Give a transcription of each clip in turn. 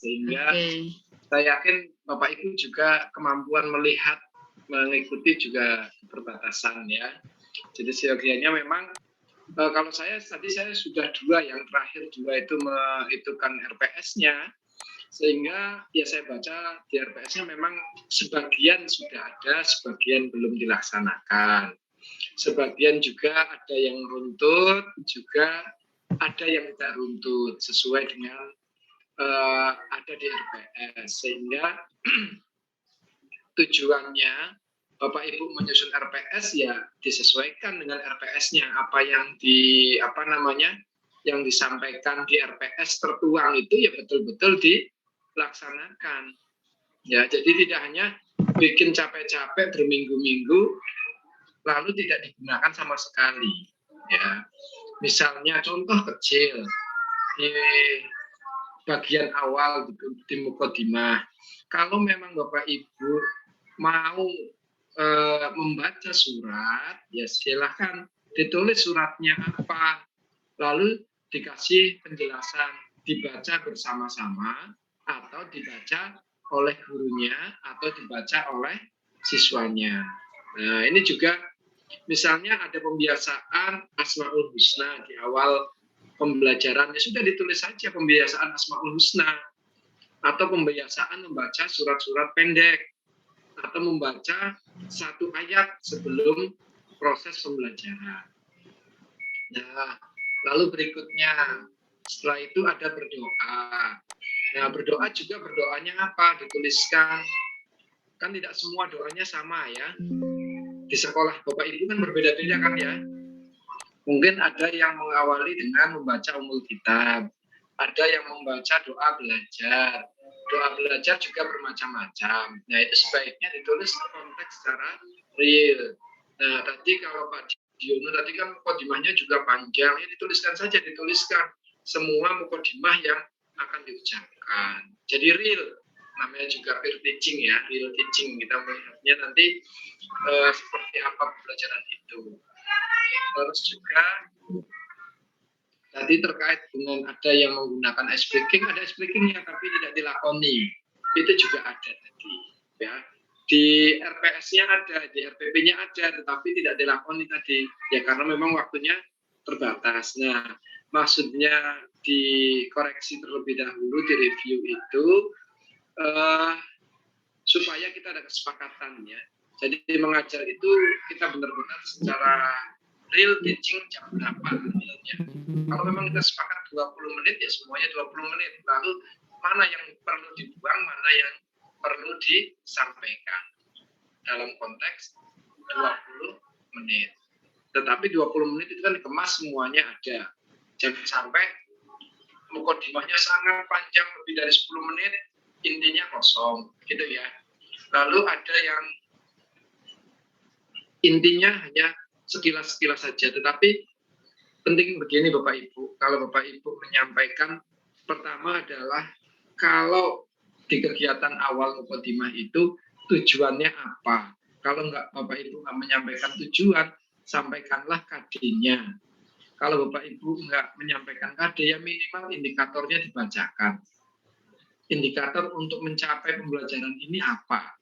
sehingga saya yakin Bapak Ibu juga kemampuan melihat, mengikuti juga keterbatasan ya. Jadi seyogianya memang kalau saya tadi saya sudah 2, yang terakhir 2 itu menghitungkan RPS-nya, sehingga ya saya baca di RPS-nya memang sebagian sudah ada, sebagian belum dilaksanakan. Sebagian juga ada yang runtut, juga ada yang tidak runtut sesuai dengan ada di RPS, sehingga tujuannya Bapak Ibu menyusun RPS ya disesuaikan dengan RPS-nya, apa yang yang disampaikan di RPS tertuang itu ya betul-betul dilaksanakan. Ya, jadi tidak hanya bikin capek-capek berminggu-minggu lalu tidak digunakan sama sekali. Ya, misalnya contoh kecil di bagian awal di Mukodimah, kalau memang Bapak Ibu mau membaca surat, ya silahkan ditulis suratnya apa, lalu dikasih penjelasan, dibaca bersama-sama atau dibaca oleh gurunya atau dibaca oleh siswanya. Nah, ini juga misalnya ada pembiasaan Asmaul Husna di awal pembelajaran, ya sudah ditulis saja pembiasaan Asmaul Husna, atau pembiasaan membaca surat-surat pendek, atau membaca 1 ayat sebelum proses pembelajaran. Nah, lalu berikutnya setelah itu ada berdoa. Nah, berdoa juga berdoanya apa? Dituliskan. Kan tidak semua doanya sama ya. Di sekolah Bapak Ibu kan berbeda-beda kan ya. Mungkin ada yang mengawali dengan membaca Ummul Kitab. Ada yang membaca doa belajar. Doa belajar juga bermacam-macam. Nah, itu sebaiknya ditulis konteks secara real. Nah, tadi kalau Pak Diono tadi kan mukodimahnya juga panjang, ya dituliskan saja, dituliskan semua mukodimah yang akan diucapkan. Jadi real, namanya juga peer teaching ya, real teaching. Kita melihatnya nanti seperti apa pembelajaran itu. Terus juga tadi terkait dengan ada yang menggunakan ice breaking, ada ice breakingnya tapi tidak dilakoni, itu juga ada tadi ya. Di RPS-nya ada, di RPP-nya ada, tetapi tidak dilakoni tadi ya karena memang waktunya terbatas. Nah, maksudnya dikoreksi terlebih dahulu, di review itu supaya kita ada kesepakatan ya. Jadi mengajar itu kita benar-benar secara real teaching jam berapa realnya. Kalau memang kita sepakat 20 menit ya semuanya 20 menit. Lalu mana yang perlu dibuang, mana yang perlu disampaikan dalam konteks 20 menit. Tetapi 20 menit itu kan dikemas semuanya ada. Jangan sampai mukodimahnya sangat panjang lebih dari 10 menit, intinya kosong gitu ya. Lalu ada yang intinya hanya sekilas-sekilas saja, tetapi penting begini Bapak Ibu, kalau Bapak Ibu menyampaikan, pertama adalah kalau di kegiatan awal mukodimah itu tujuannya apa. Kalau Bapak Ibu nggak menyampaikan tujuan, sampaikanlah KD-nya. Kalau Bapak Ibu nggak menyampaikan KD, ya minimal indikatornya dibacakan. Indikator untuk mencapai pembelajaran ini apa?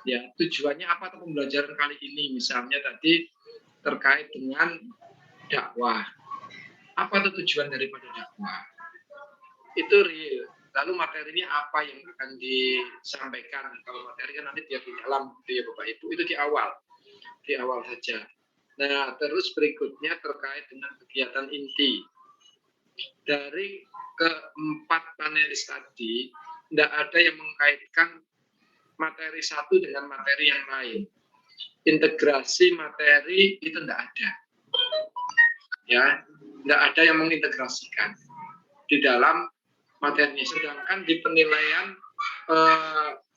Ya, tujuannya apa tuh pembelajaran kali ini? Misalnya tadi terkait dengan dakwah. Apa tuh tujuan daripada dakwah? Itu real. Lalu materinya apa yang akan disampaikan? Kalau materi kan nanti dia di dalam, ya Bapak Ibu, itu di awal saja. Nah, terus berikutnya terkait dengan kegiatan inti. Dari keempat panelis tadi, tidak ada yang mengkaitkan materi satu dengan materi yang lain. Integrasi materi itu tidak ada. Ya, tidak ada yang mengintegrasikan di dalam materinya. Sedangkan di penilaian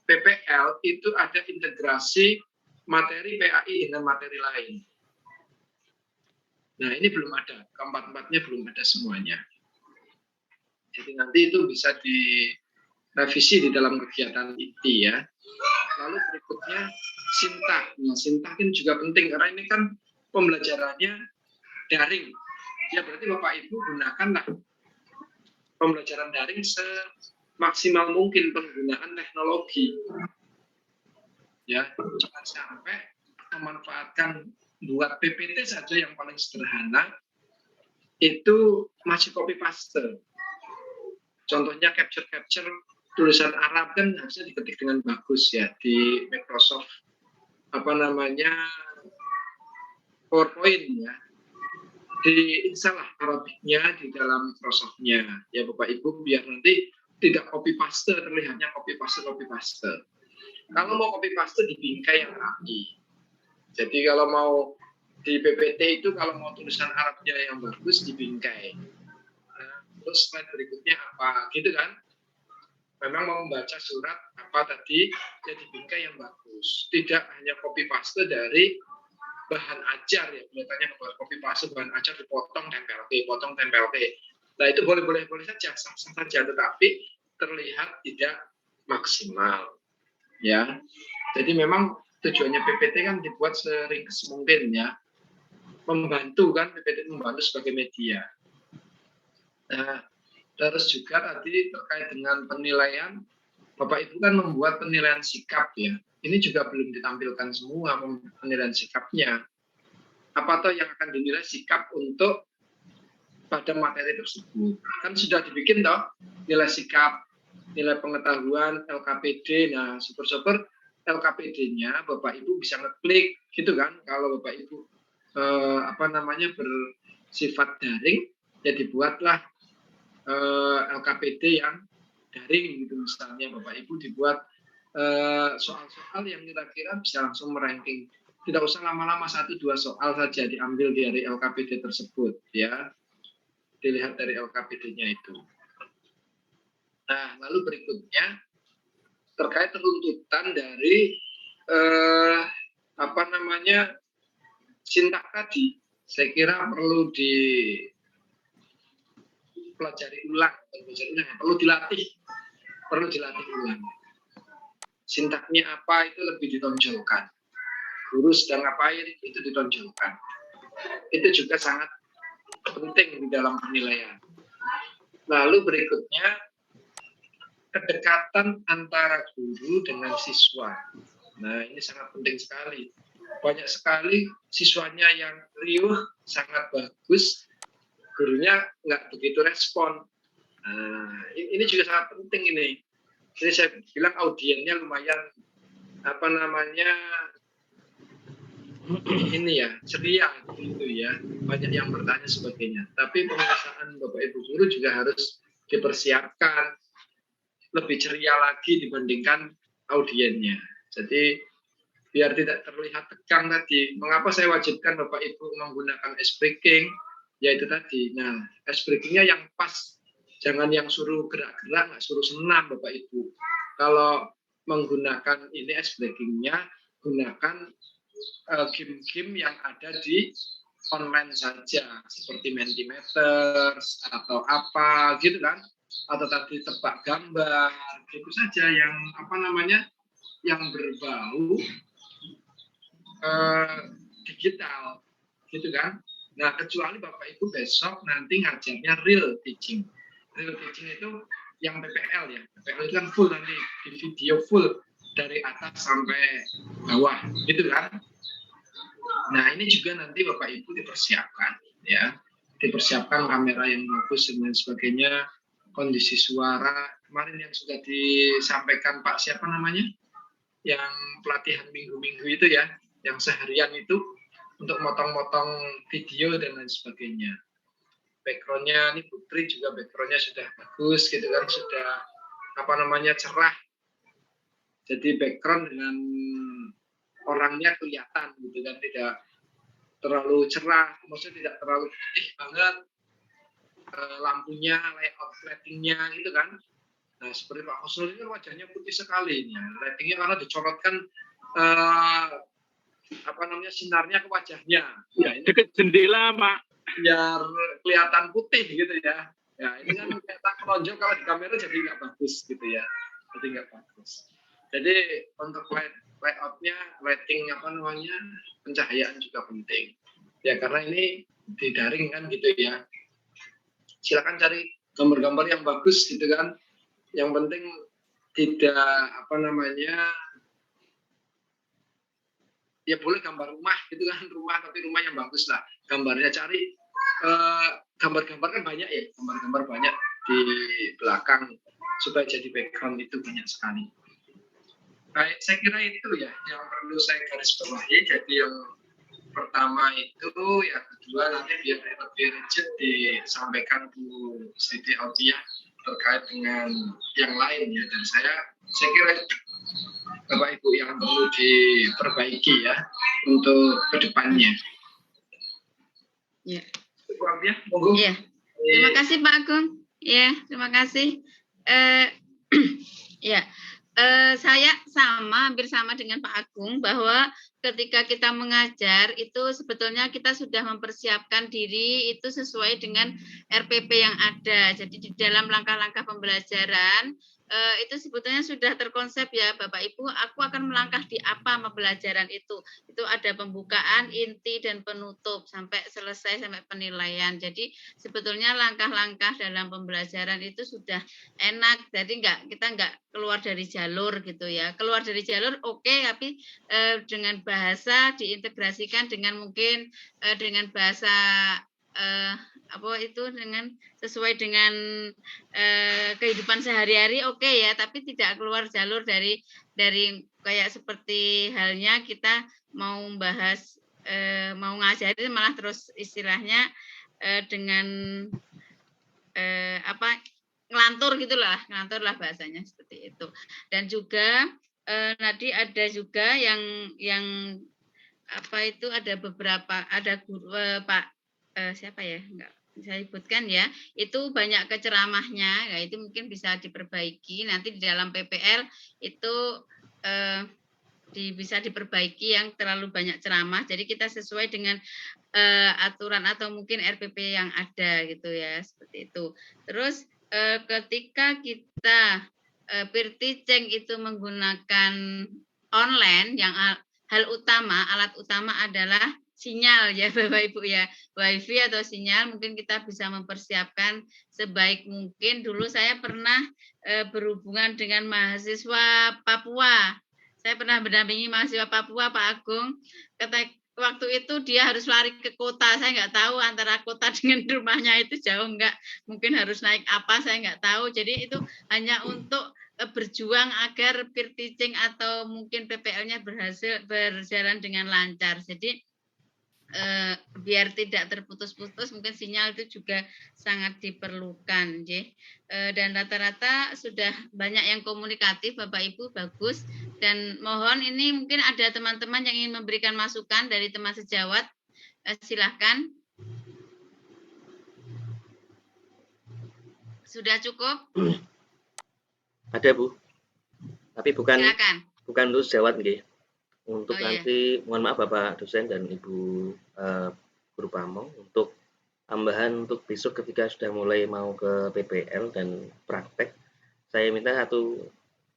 PPL itu ada integrasi materi PAI dengan materi lain. Nah, ini belum ada. Keempat-empatnya belum ada semuanya. Jadi nanti itu bisa direvisi di dalam kegiatan inti ya. Lalu berikutnya sintak. Nah, sintak ini juga penting karena ini kan pembelajarannya daring. Ya berarti Bapak Ibu gunakanlah pembelajaran daring maksimal mungkin penggunaan teknologi. Ya, jangan sampai memanfaatkan buat PPT saja yang paling sederhana itu masih copy paste. Contohnya capture tulisan Arab kan harusnya diketik dengan bagus ya di Microsoft PowerPoint ya. Diinstalah Arabiknya di dalam Microsoft-nya ya Bapak Ibu, biar nanti tidak copy paste, terlihatnya copy paste. Kalau mau copy paste dibingkai yang rapi. Jadi kalau mau di PPT itu kalau mau tulisan Arabnya yang bagus dibingkai. Nah, terus slide berikutnya apa gitu kan? Memang mau membaca surat apa tadi ya dibingkai yang bagus. Tidak hanya copy paste dari bahan ajar ya, kelihatannya copy paste bahan ajar dipotong tempel ke. Nah itu boleh saja, sah-sah saja, tetapi terlihat tidak maksimal ya. Jadi memang tujuannya PPT kan dibuat seringkas mungkin ya, membantu kan, PPT membantu sebagai media. Nah terus juga tadi terkait dengan penilaian, Bapak Ibu kan membuat penilaian sikap ya. Ini juga belum ditampilkan semua penilaian sikapnya. Apa toh yang akan dinilai sikap untuk pada materi tersebut. Kan sudah dibikin toh nilai sikap, nilai pengetahuan, LKPD. Nah, super LKPD-nya Bapak Ibu bisa ngeklik gitu kan. Kalau Bapak Ibu bersifat daring, ya dibuatlah LKPD yang daring gitu, misalnya Bapak Ibu dibuat soal-soal yang kira-kira bisa langsung meranking, tidak usah lama-lama 1-2 soal saja diambil dari LKPD tersebut ya, dilihat dari LKPD-nya itu. Nah lalu berikutnya terkait tuntutan dari sintak tadi, saya kira perlu dipelajari ulang, perlu dilatih ulang. Sintaknya apa itu lebih ditonjolkan. Guru sedang ngapain itu ditonjolkan. Itu juga sangat penting di dalam penilaian. Lalu berikutnya kedekatan antara guru dengan siswa. Nah ini sangat penting sekali. Banyak sekali siswanya yang riuh, sangat bagus, gurunya nggak begitu respon. Nah, ini juga sangat penting ini. Ini saya bilang audiennya lumayan ini ya, ceria gitu ya, banyak yang bertanya sebagainya. Tapi pemeriksaan Bapak Ibu guru juga harus dipersiapkan lebih ceria lagi dibandingkan audiennya. Jadi biar tidak terlihat tegang tadi. Mengapa saya wajibkan Bapak Ibu menggunakan ice breaking? Yaitu tadi. Nah, ice breakingnya yang pas. Jangan yang suruh gerak-gerak, nggak suruh senam Bapak Ibu. Kalau menggunakan ini ice breakingnya, gunakan game-game yang ada di online saja, seperti Mentimeter atau apa gitu kan, atau tadi tebak gambar, gitu saja yang yang berbau digital, gitu kan. Nah kecuali Bapak Ibu besok nanti ngajarnya real teaching. Real teaching itu yang PPL ya, PPL itu kan full nanti di video full dari atas sampai bawah, gitu kan. Nah ini juga nanti Bapak Ibu dipersiapkan ya, dipersiapkan kamera yang bagus dan lain sebagainya, kondisi suara. Kemarin yang sudah disampaikan Pak siapa namanya, yang pelatihan minggu-minggu itu ya, yang seharian itu untuk motong-motong video dan lain sebagainya. Backgroundnya ini Putri juga backgroundnya sudah bagus gitu kan, sudah cerah. Jadi background dengan orangnya kelihatan gitu kan, tidak terlalu cerah, maksudnya tidak terlalu putih banget, lampunya, layout lightingnya gitu kan. Nah seperti Pak Husnul ini wajahnya putih sekali ini, lightingnya karena dicorotkan sinarnya ke wajahnya. Ya, ini dekat jendela Pak, biar kelihatan putih gitu ya. Ya ini kan kelihatan menonjol, kalau di kamera jadi nggak bagus gitu ya, jadi nggak bagus. Jadi untuk layoutnya, lighting pencahayaan juga penting. Ya karena ini di daring kan gitu ya. Silakan cari gambar-gambar yang bagus gitu kan. Yang penting tidak apa namanya, ya boleh gambar rumah gitu kan, rumah tapi rumah yang bagus lah. Gambarnya cari gambar-gambar kan banyak ya, gambar-gambar banyak di belakang supaya jadi background itu banyak sekali. Baik, saya kira itu ya yang perlu saya garis bawahi. Jadi yang pertama itu, yang kedua nanti biar lebih rigid disampaikan Bu Siti Autia terkait dengan yang lain ya. Dan saya kira Bapak Ibu yang perlu diperbaiki ya untuk kedepannya. Ya. Ya, monggo. Ya. Terima kasih Pak Agung. Ya, terima kasih. Ya. Saya hampir sama dengan Pak Agung bahwa ketika kita mengajar itu sebetulnya kita sudah mempersiapkan diri itu sesuai dengan RPP yang ada. Jadi di dalam langkah-langkah pembelajaran itu sebetulnya sudah terkonsep ya Bapak Ibu, aku akan melangkah di apa pembelajaran itu. Itu ada pembukaan, inti, dan penutup sampai selesai sampai penilaian. Jadi sebetulnya langkah-langkah dalam pembelajaran itu sudah enak, jadi kita nggak keluar dari jalur gitu ya. Keluar dari jalur oke, tapi dengan bahasa diintegrasikan dengan mungkin dengan bahasa dengan sesuai dengan kehidupan sehari-hari oke ya, tapi tidak keluar jalur dari kayak seperti halnya kita mau bahas mau ngajarin malah terus istilahnya dengan ngelantur ngelantur lah bahasanya seperti itu. Dan juga nanti ada juga yang ada beberapa, ada guru Pak siapa ya, enggak bisa sebutkan ya, itu banyak keceramahnya ya, itu mungkin bisa diperbaiki nanti di dalam PPL itu bisa diperbaiki yang terlalu banyak ceramah, jadi kita sesuai dengan aturan atau mungkin RPP yang ada gitu ya, seperti itu. Terus ketika kita peer teaching itu menggunakan online, yang alat utama adalah sinyal ya Bapak Ibu ya, wifi atau sinyal. Mungkin kita bisa mempersiapkan sebaik mungkin. Dulu saya pernah berhubungan dengan mahasiswa Papua. Saya pernah mendampingi mahasiswa Papua, Pak Agung. Waktu itu dia harus lari ke kota, saya nggak tahu antara kota dengan rumahnya itu jauh nggak, mungkin harus naik apa, saya nggak tahu. Jadi itu hanya untuk berjuang agar peer teaching atau mungkin PPL-nya berjalan dengan lancar. Jadi biar tidak terputus-putus, mungkin sinyal itu juga sangat diperlukan. Dan rata-rata sudah banyak yang komunikatif, Bapak Ibu, bagus. Dan mohon ini mungkin ada teman-teman yang ingin memberikan masukan dari teman sejawat, silahkan. Sudah cukup? Ada Bu, tapi bukan untuk sejawat nggih. Untuk nanti mohon maaf Bapak dosen dan Ibu guru pamong, untuk tambahan untuk besok ketika sudah mulai mau ke PPL dan praktek, saya minta 1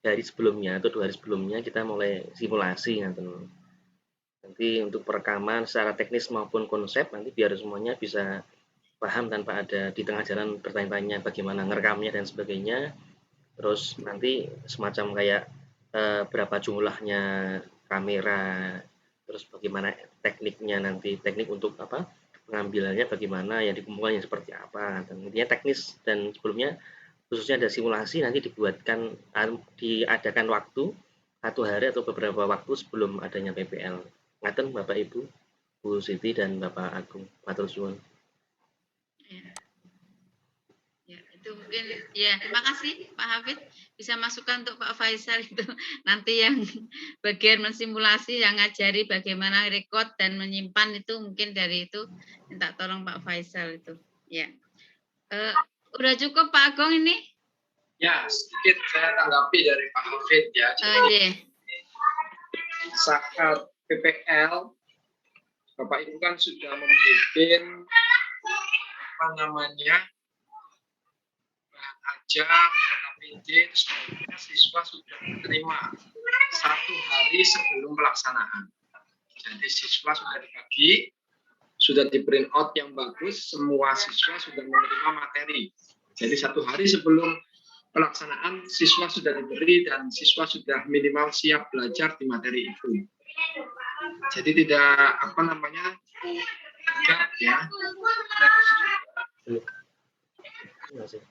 hari sebelumnya atau 2 hari sebelumnya kita mulai simulasi nanti untuk perekaman secara teknis maupun konsep, nanti biar semuanya bisa paham tanpa ada di tengah jalan bertanya-tanya bagaimana ngerekamnya dan sebagainya. Terus nanti semacam kayak berapa jumlahnya kamera, terus bagaimana tekniknya, nanti teknik untuk pengambilannya bagaimana, yang dikumpulkan yang seperti apa, dan intinya teknis. Dan sebelumnya khususnya ada simulasi, nanti diadakan waktu 1 hari atau beberapa waktu sebelum adanya PPL. Ngaten Bapak Ibu, Bu Siti dan Bapak Agung, matur suwun. Ya, itu mungkin ya, terima kasih Pak Hafid, bisa masukkan untuk Pak Faisal itu nanti yang bagian mensimulasi, yang ngajari bagaimana record dan menyimpan itu, mungkin dari itu minta tolong Pak Faisal itu ya. Udah cukup Pak Agung ini? Ya, sedikit saya tanggapi dari Pak Hafid ya. Jadi, saat PPL Bapak Ibu kan sudah membuat ajar, KPD, sebenarnya siswa sudah menerima 1 hari sebelum pelaksanaan. Jadi siswa sudah dibagi, sudah di print out yang bagus, semua siswa sudah menerima materi. Jadi 1 hari sebelum pelaksanaan siswa sudah diberi dan siswa sudah minimal siap belajar di materi itu. Jadi tidak apa namanya gap ya. Terima kasih.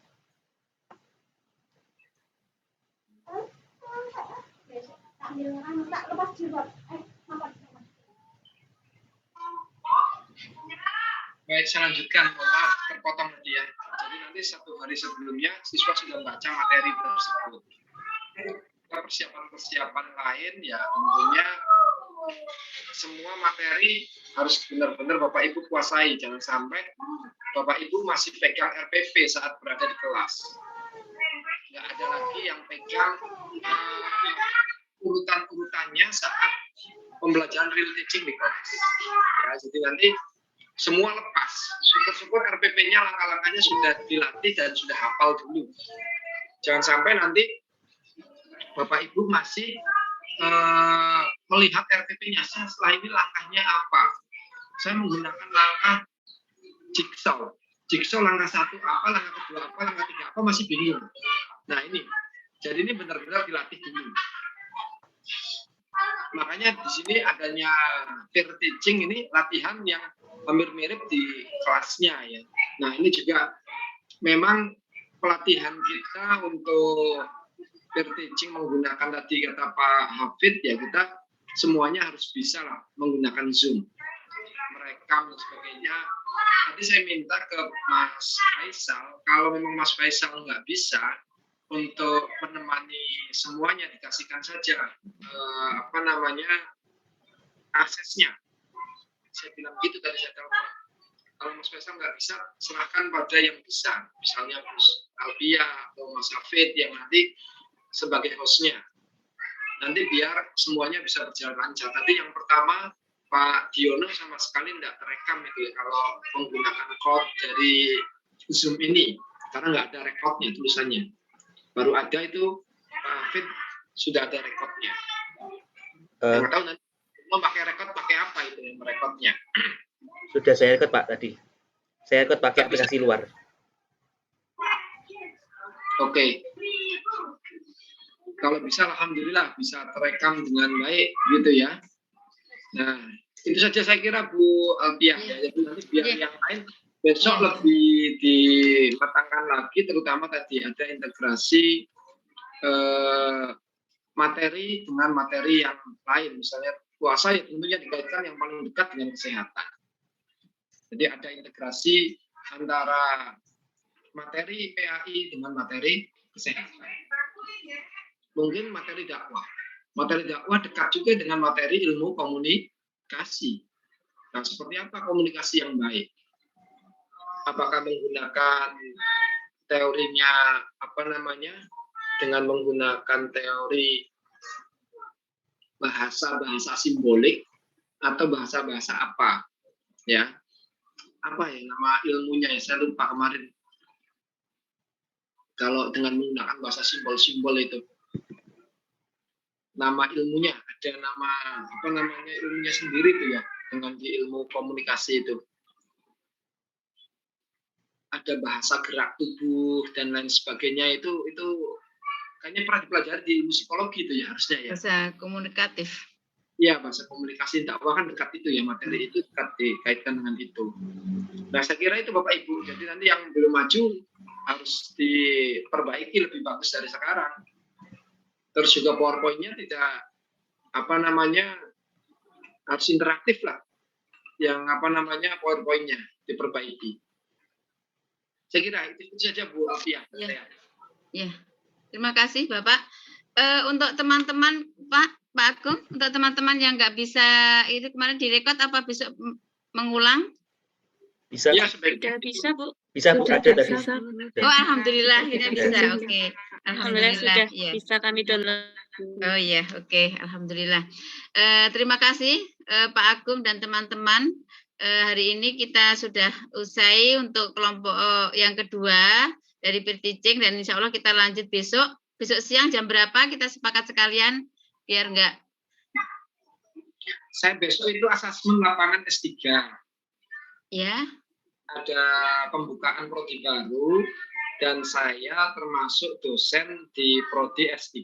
Baik, saya lanjutkan. Mohon maaf terpotong tadi ya. Jadi nanti 1 hari sebelumnya siswa sudah membaca materi tersebut. Persiapan-persiapan lain ya tentunya semua materi harus benar-benar Bapak Ibu kuasai. Jangan sampai Bapak Ibu masih pegang RPV saat berada di kelas. Nggak ada lagi yang pegang urutan-urutannya saat pembelajaran real teaching di kelas. Ya, jadi nanti semua lepas. Syukur-syukur RPP-nya langkah-langkahnya sudah dilatih dan sudah hafal dulu. Jangan sampai nanti Bapak Ibu masih melihat RPP-nya. Setelah ini langkahnya apa? Saya menggunakan langkah jigsaw. Jigsaw langkah 1 apa, langkah kedua apa, langkah 3 apa, masih bingung. Nah ini, jadi ini benar-benar dilatih dulu. Makanya di sini adanya peer teaching ini latihan yang hampir mirip di kelasnya ya. Nah ini juga memang pelatihan kita untuk peer teaching menggunakan tadi kata Pak Hafid ya, kita semuanya harus bisa lah menggunakan Zoom, merekam dan sebagainya. Nanti saya minta ke Mas Faisal, kalau memang Mas Faisal nggak bisa untuk menemani semuanya, dikasihkan saja aksesnya. Saya bilang gitu tadi saya telepon. Kalau Mas Faisal nggak bisa, serahkan pada yang bisa, misalnya Mas Albia atau Mas Hafid yang nanti sebagai hostnya. Nanti biar semuanya bisa berjalan lancar. Tadi yang pertama Pak Diono sama sekali tidak terekam itu ya, kalau menggunakan code dari Zoom ini, karena nggak ada rekodnya tulisannya. Baru ada itu Pak Hafid sudah ada rekodnya. Nggak tahu nanti mau pakai rekod pakai apa itu yang merekodnya. Sudah saya rekod Pak tadi. Saya rekod pakai aplikasi luar. Oke. Kalau bisa alhamdulillah bisa terekam dengan baik gitu ya. Nah, itu saja saya kira Bu Alpiah ya. Jadi nanti biar yang lain besok lebih dimatangkan lagi, terutama tadi ada integrasi materi dengan materi yang lain, misalnya puasa ya tentunya dikaitkan yang paling dekat dengan kesehatan. Jadi ada integrasi antara materi PAI dengan materi kesehatan. Mungkin materi dakwah. Materi dakwah dekat juga dengan materi ilmu komunikasi. Nah, seperti apa komunikasi yang baik? Apakah menggunakan teorinya dengan menggunakan teori bahasa-bahasa simbolik atau bahasa-bahasa apa? Ya. Apa ya nama ilmunya ya? Saya lupa kemarin. Kalau dengan menggunakan bahasa simbol-simbol itu. Nama ilmunya, ada ilmunya sendiri itu ya, dengan di ilmu komunikasi itu. Ada bahasa gerak tubuh dan lain sebagainya, itu kayaknya pernah dipelajari di ilmu psikologi itu ya harusnya ya. Bahasa komunikatif. Iya, bahasa komunikasi dakwah kan dekat itu ya, materi itu dekat dikaitkan dengan itu. Nah, saya kira itu Bapak Ibu. Jadi nanti yang belum maju harus diperbaiki lebih bagus dari sekarang. Terus juga PowerPoint-nya tidak harus interaktif lah. Yang PowerPoint-nya diperbaiki. Saya kira itu saja Bu Alfiah. Ya. Terima kasih Bapak. Untuk teman-teman Pak Agung, untuk teman-teman yang nggak bisa itu kemarin direkod apa besok mengulang? Bisa. Ya, Sudah bisa Bu. Bisa Bu, ada tadi. Oh alhamdulillah ini bisa. Oke. Alhamdulillah sudah bisa kami download. Oh iya, oke. Alhamdulillah. Terima kasih Pak Agung dan teman-teman. Hari ini kita sudah usai untuk kelompok yang kedua dari peer teaching, dan insya Allah kita lanjut besok siang jam berapa kita sepakat sekalian biar enggak. Saya besok itu asesmen lapangan S3. Ya. Ada pembukaan prodi baru dan saya termasuk dosen di prodi S3,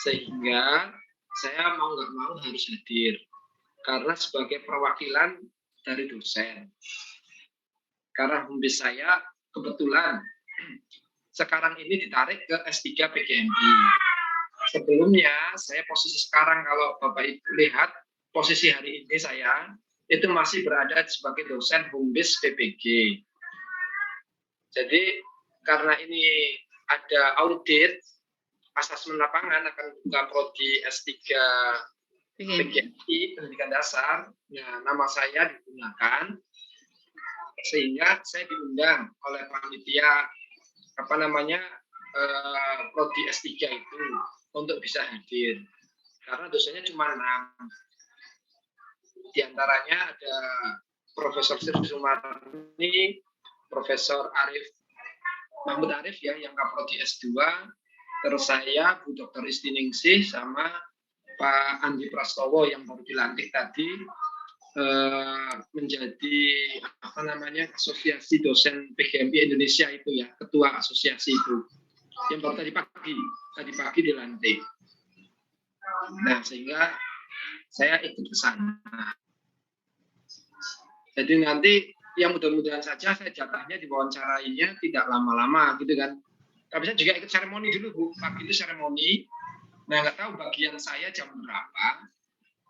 sehingga saya mau nggak mau harus hadir karena sebagai perwakilan dari dosen. Karena home base saya kebetulan sekarang ini ditarik ke S3 PGMI. Sebelumnya saya posisi sekarang, kalau Bapak Ibu lihat posisi hari ini saya itu masih berada sebagai dosen home base PPG. Jadi karena ini ada audit asesmen lapangan akan buka prodi S3 PGMI pendidikan dasar, nah nama saya digunakan sehingga saya diundang oleh panitia prodi S3 itu untuk bisa hadir karena dosennya cuma 6. Di antaranya ada Profesor Sri Sumarni, Profesor Mahmud Arif ya yang prodi S2, terus saya Bu Dr. Isti Ningsih sama Pak Andi Prastowo yang baru dilantik tadi menjadi asosiasi dosen PGMI Indonesia itu ya, ketua asosiasi itu yang baru tadi pagi dilantik. Nah sehingga saya ikut ke sana. Jadi nanti yang mudah-mudahan saja saya jatahnya diwawancarainya tidak lama-lama gitu kan. Tapi saya juga ikut seremoni dulu Bu, pagi itu seremoni. Nah nggak tahu bagian saya jam berapa.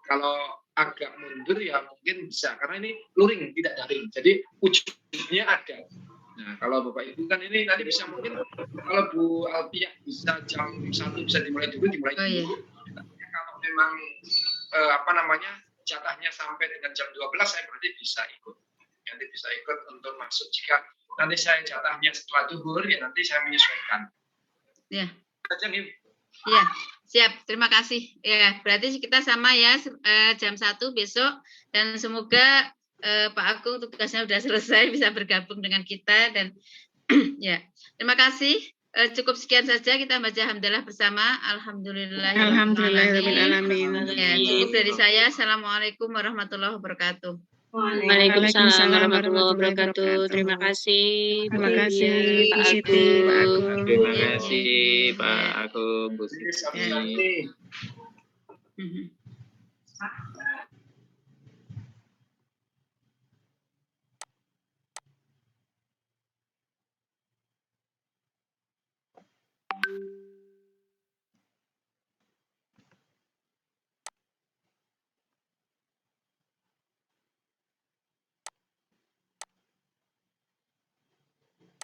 Kalau agak mundur ya mungkin bisa karena ini luring tidak daring. Jadi ujungnya ada. Nah kalau Bapak Ibu kan ini nanti bisa mungkin kalau Bu Alpia bisa jam 1 bisa dimulai dulu. Iya. Kalau memang jatahnya sampai dengan jam 12 saya berarti bisa ikut. Nanti bisa ikut untuk masuk jika nanti saya jatahnya setelah zuhur ya nanti saya menyesuaikan. Iya. Saja nih. Iya, siap. Terima kasih. Ya, berarti kita sama ya jam 1 besok dan semoga Pak Agung tugasnya sudah selesai bisa bergabung dengan kita dan ya. Terima kasih. Cukup sekian saja kita baca alhamdulillah bersama. Alhamdulillahirrahmanirrahim. Ya, cukup dari saya. Assalamualaikum warahmatullahi wabarakatuh. Waalaikumsalam warahmatullahi wabarakatuh. Terima kasih. Terima kasih Pak Bu Siti, Pak Agung. Terima kasih Pak Agung, Bu Siti. Ya.